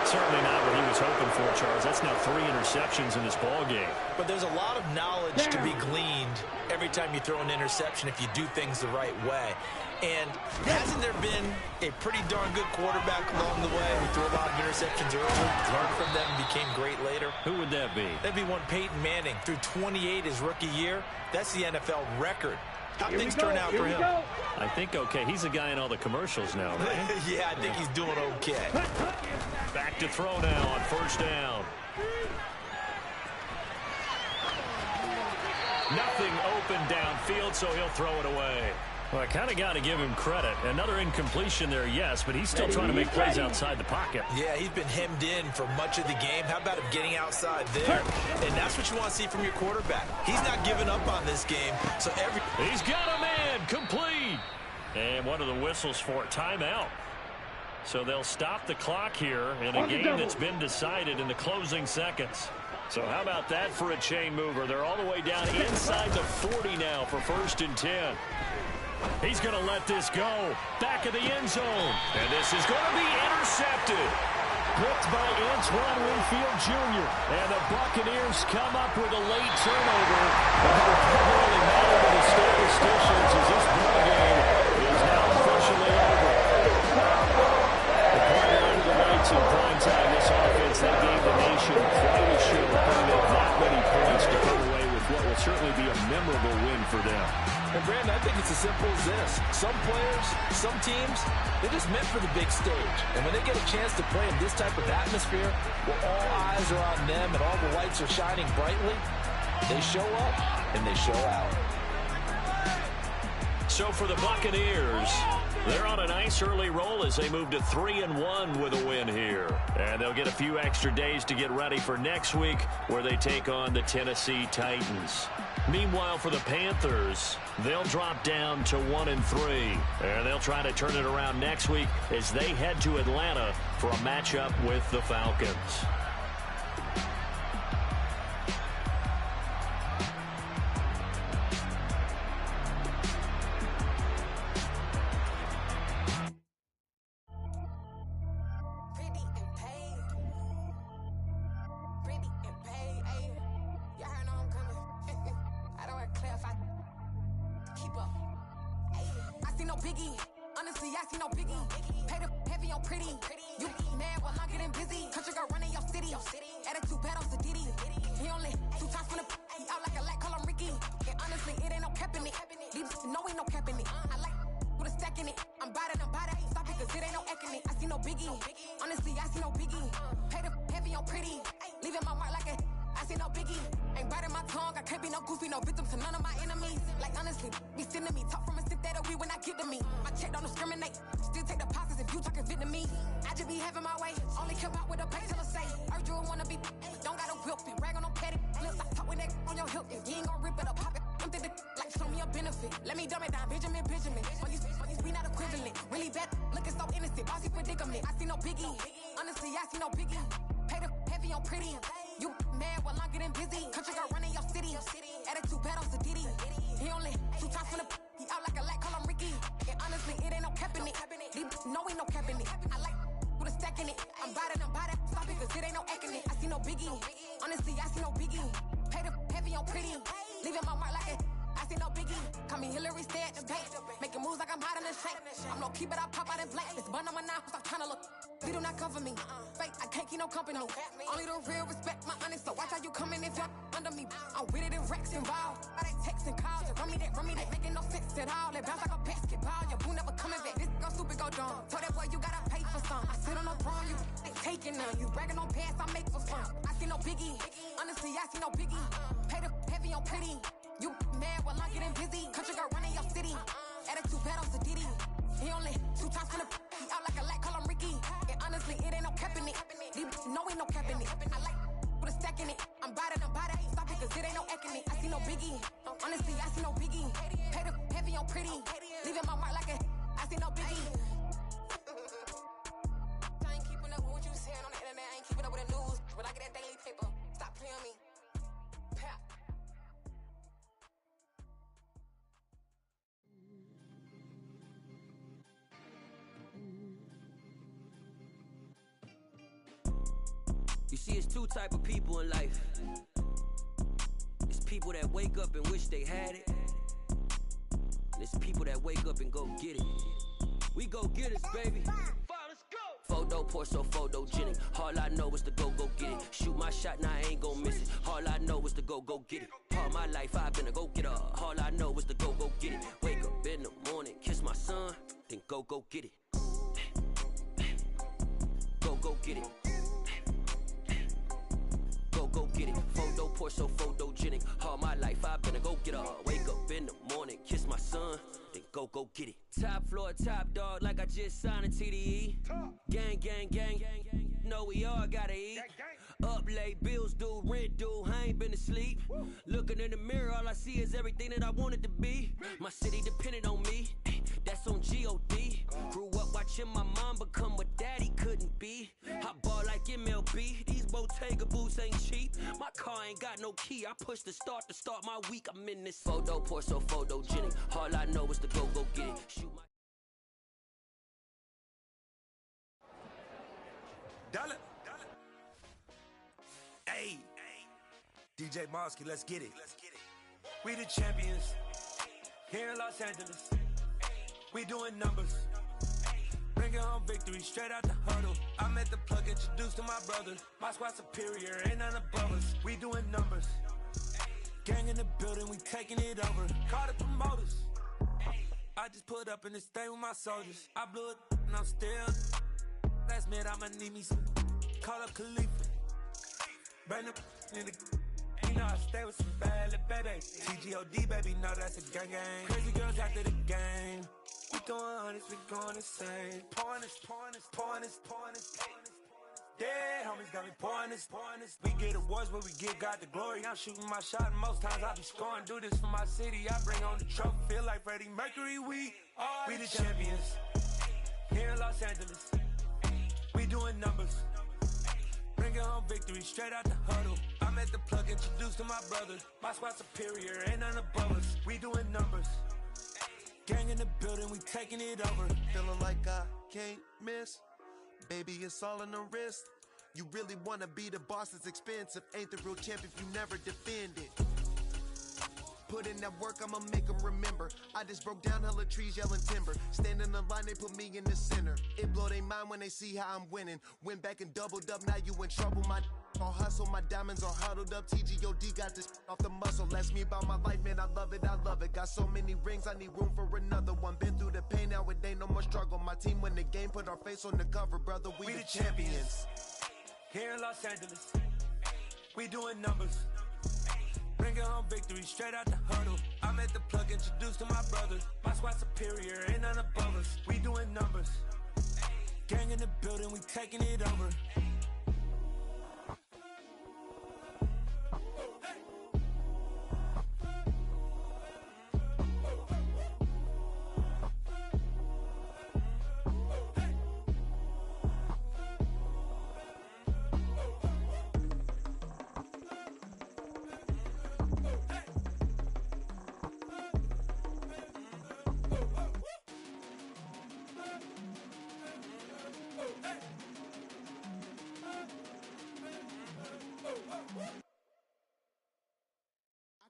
Certainly not what he was hoping for, Charles. That's now 3 interceptions in this ball game. But there's a lot of knowledge to be gleaned every time you throw an interception if you do things the right way. And hasn't there been a pretty darn good quarterback along the way who threw a lot of interceptions early, learned from them, and became great later? Who would that be? That'd be one Peyton Manning. Threw 28 his rookie year. That's the NFL record. How things turn out for him? I think okay. He's a guy in all the commercials now, right? Yeah, I think he's doing okay. Back to throw now on first down. Nothing open downfield, so he'll throw it away. Well, I kind of got to give him credit. Another incompletion there, yes, but he's still trying to make plays outside the pocket. Yeah, he's been hemmed in for much of the game. How about him getting outside there? And that's what you want to see from your quarterback. He's not giving up on this game. So He's got a man, complete. And one of the whistles for timeout. So they'll stop the clock here in a game that's been decided in the closing seconds. So how about that for a chain mover? They're all the way down inside the 40 now for 1st and 10. He's going to let this go. Back of the end zone. And this is going to be intercepted. Picked by Antoine Winfield Jr. And the Buccaneers come up with a late turnover. But it doesn't really matter to the statisticians as this ball game is now officially over. The partner under the lights in prime time, this offense, they gave the nation quite a show, putting up that many points to come away with what will certainly be a memorable win for them. And Brandon, I think it's as simple as this. Some players, some teams, they're just meant for the big stage. And when they get a chance to play in this type of atmosphere, where all eyes are on them and all the lights are shining brightly, they show up and they show out. So for the Buccaneers, they're on a nice early roll as they move to 3-1 with a win here. And they'll get a few extra days to get ready for next week where they take on the Tennessee Titans. Meanwhile, for the Panthers, they'll drop down to 1-3. And they'll try to turn it around next week as they head to Atlanta for a matchup with the Falcons. see no biggie. Call me Hillary, stay at the bank. Making moves like I'm hot in the shape. I'm low key, but I pop out in blank. This bun on my knife, stop trying to look. They do not cover me. Fake, I can't keep no company. Only the real respect my honest. So watch how you coming if you're under me. I'm with it in Rex involved. Why they text and call? Just run me that, making no sense at all. They bounce like a basketball. Your boo never coming back. This go stupid, go dumb. Told that boy you gotta pay for some. I sit on no throne, you ain't taking none. You bragging on past, I make for fun. I see no biggie. Honestly, I see no biggie. Pay the heavy on pretty. You mad while I'm getting busy. Country girl running your city. Attitude bad on Sadidi. He only 2 times from the he out like a light, call him Ricky. And honestly, it ain't no cap in it. These know ain't no cap in it. I like with a stack in it. I'm bad, ain't stop it, cause it ain't no acting it. I see no biggie. Honestly, I see no biggie. Pay the heavy on pretty. Leaving my mark like a I see no biggie. I ain't keeping up with what you saying on the internet. I ain't keeping up with the news. But I get that daily paper. Stop playing on me. Pap. You see, it's 2 type of people in life. It's people that wake up and wish they had it. And it's people that wake up and go get it. We go get it, baby. Photo poor, so photogenic. All I know is to go get it. Shoot my shot, now I ain't gon' miss it. All I know is to go get it. All my life I've been a go-getter. All I know is to go get it. Wake up in the morning, kiss my son, then go get it. Go get it. Go get it. Photo poor, so photogenic. All my life I've been a go-getter. Wake up in the morning, kiss my son, then go get it. Top floor, top dog, like I just signed a TDE. Gang, gang, gang. Know we all gotta eat. Up late, bills due, rent due, I ain't been asleep. Looking in the mirror, all I see is everything that I wanted to be. My city depended on me, that's on G.O.D. Grew up watching my mom become what daddy couldn't be. I ball like MLB, these Bottega boots ain't cheap. My car ain't got no key, I push the start to start my week. I'm in this photo poor, so photogenic. All I know is to go get it. Shoot my Dollar. Hey, DJ Mosky, let's get it. We the champions here in Los Angeles. We doing numbers. Bringing home victory straight out the huddle. I'm at the plug, introduced to my brother. My squad superior, ain't none above us. We doing numbers. Gang in the building, we taking it over. Call the promoters. I just put up in this thing with my soldiers. I blew it and I'm still. Last minute I'ma need me some. Call up Khalifa. Bring up in the. You know I stay with some bad little baby. TGOD baby, know that's a gang gang. Crazy girls after the game. We going honest, we going insane. Pouring this. Dead homies got me pouring this. We get awards, but we give God the glory. I'm shooting my shot, and most times I be scoring. Do this for my city, I bring on the trophy. Feel like Freddie Mercury, we the champions. Here in Los Angeles, we doing numbers. Bringing home victory straight out the huddle. I'm at the plug, introduced to my brother. My squad superior, ain't none above us. We doing numbers. Gang in the building, we taking it over. Feeling like I can't miss. Baby, it's all in the wrist. You really wanna be the boss, it's expensive. Ain't the real champ if you never defend it. Put in that work, I'ma make them remember. I just broke down hella trees, yelling timber. Stand in the line, they put me in the center. It blow they mind when they see how I'm winning. Went back and doubled up, now you in trouble. My all hustle, my diamonds are huddled up. TGOD got this off the muscle. Ask me about my life, man, I love it. Got so many rings, I need room for another one. Been through the pain, now it ain't no more struggle. My team win the game, put our face on the cover, brother. We the champions. Here in Los Angeles, we doing numbers. Bringing home victory straight out the huddle. I'm at the plug, introduced to my brother. My squad superior, ain't none above us. We doing numbers. Gang in the building, we taking it over.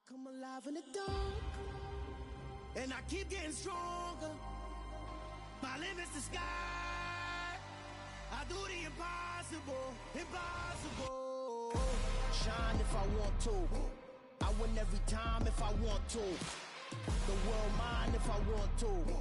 Come alive in the dark, and I keep getting stronger. My limit's the sky. I do the impossible, impossible. Shine if I want to. I win every time if I want to. The world mine if I want to.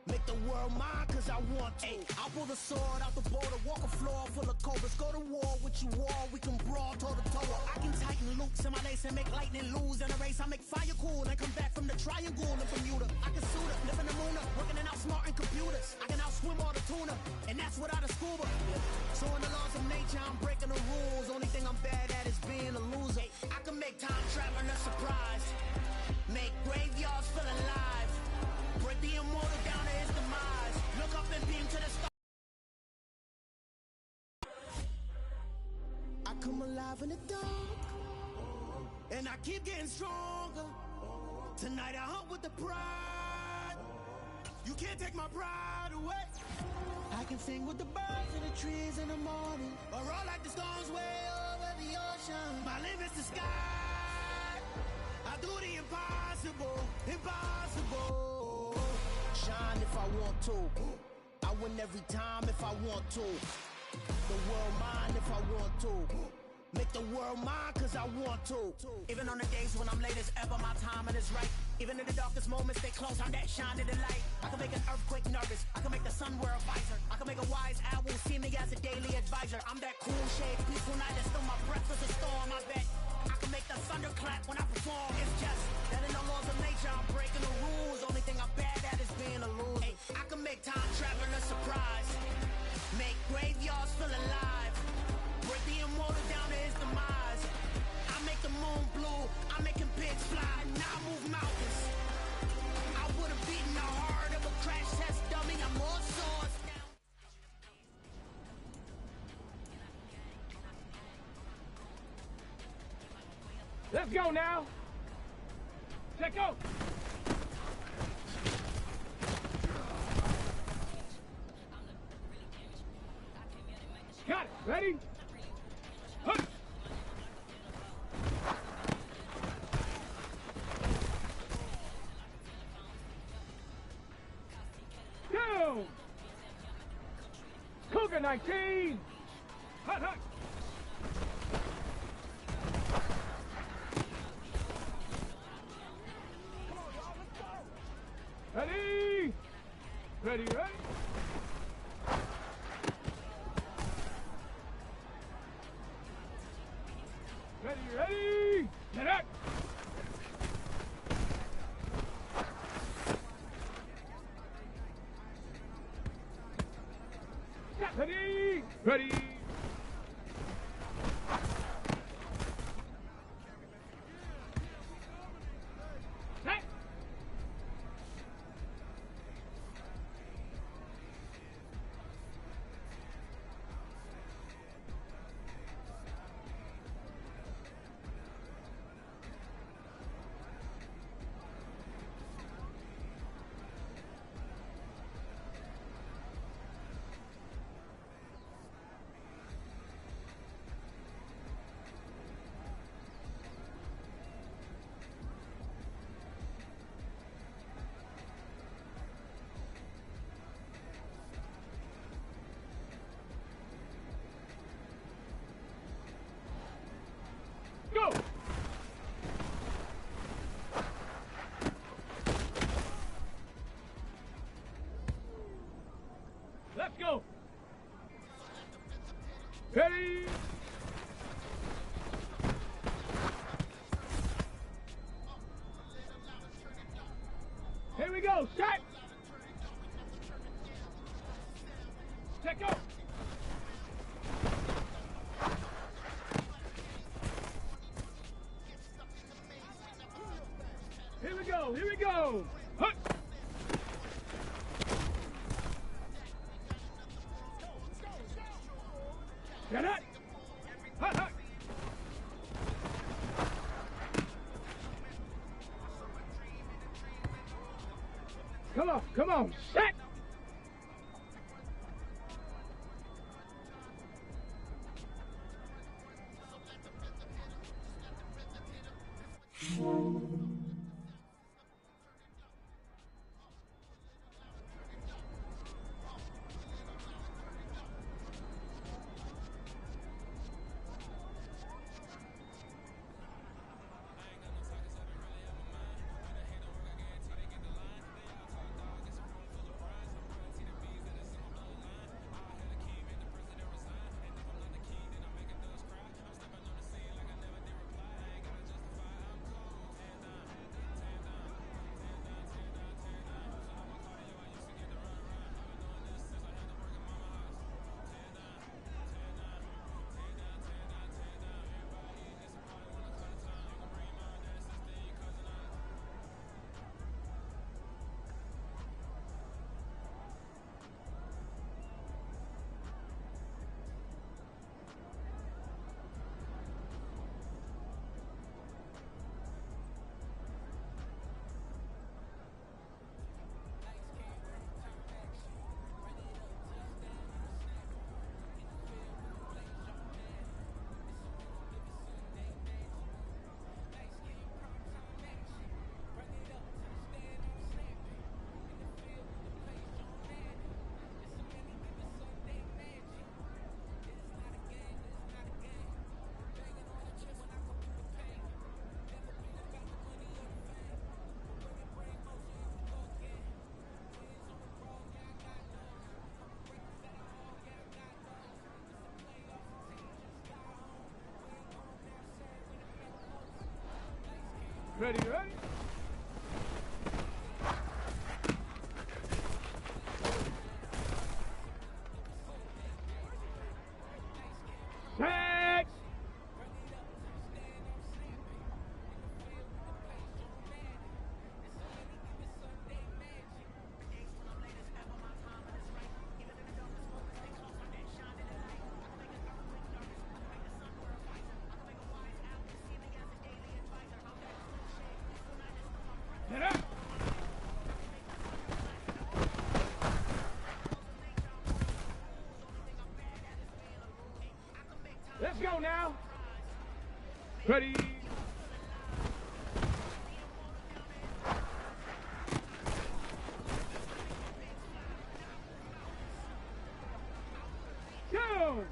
Make the world mine cause I want to. I'll pull the sword out the border, walk a floor full of cobras. Go to war with you all, we can brawl toe to toe. I can tighten loops in my lace and make lightning lose in a race. I make fire cool and come back from the triangle in Bermuda. I can suit up, live in the moon up, working and outsmarting computers. I can outswim all the tuna, and that's without a scuba. So in the laws of nature, I'm breaking the rules. Only thing I'm bad at is being a loser. I can make time traveling a surprise. Make graveyards feel alive. Break the immortal down to his demise. Look up and beam to the stars. I come alive in the dark, and I keep getting stronger. Tonight I hunt with the pride. You can't take my pride away. I can sing with the birds in the trees in the morning, or roll like the storms way over the ocean. My limit's the sky. I do the impossible, impossible. Shine if I want to. I win every time if I want to. The world mine if I want to. Make the world mine cause I want to. Even on the days when I'm late as ever, my timing is right. Even in the darkest moments, stay close, I'm that shine of the light. I can make an earthquake nervous, I can make the sun wear a visor. I can make a wise owl see me as a daily advisor. I'm that cool shade, peaceful night, and still my breath is a storm, I bet. I can make the thunder clap when I perform. It's just that in the laws of nature, I'm breaking the rules. Only thing I'm bad at is being a loser. I can make time traveling a surprise. Make graveyards feel alive. Break the immortal down to his demise. I make the moon blue, I'm making pigs fly. Now I move mountains. I would have beaten the heart of a crash test dummy. I'm more swords now. Let's go now. Let's go. Got it. Ready? Hup. Down. Cougar 19. Hut, hut. Ready? Ready, ready? Ready, ready? Get up! Ready? Ready? Set! Go! Let's go! Ready? Here we go, set! Set, go! Here we go, here we go! Hut! Get it! Hut, hut! Come on, set! Ready, ready? Tag! Get up! Let's go now. Ready? Go!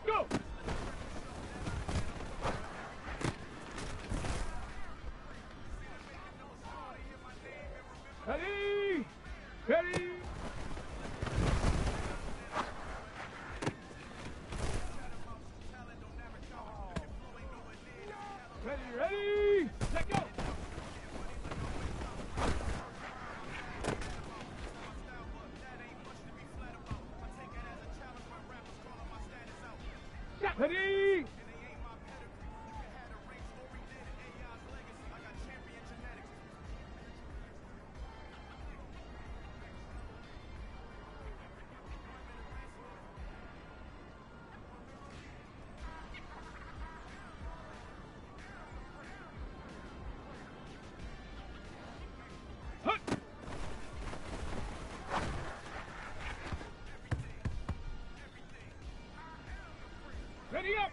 Go! Ready! Ready! Ready, ready! Let go! Ready! Hut! Ready up!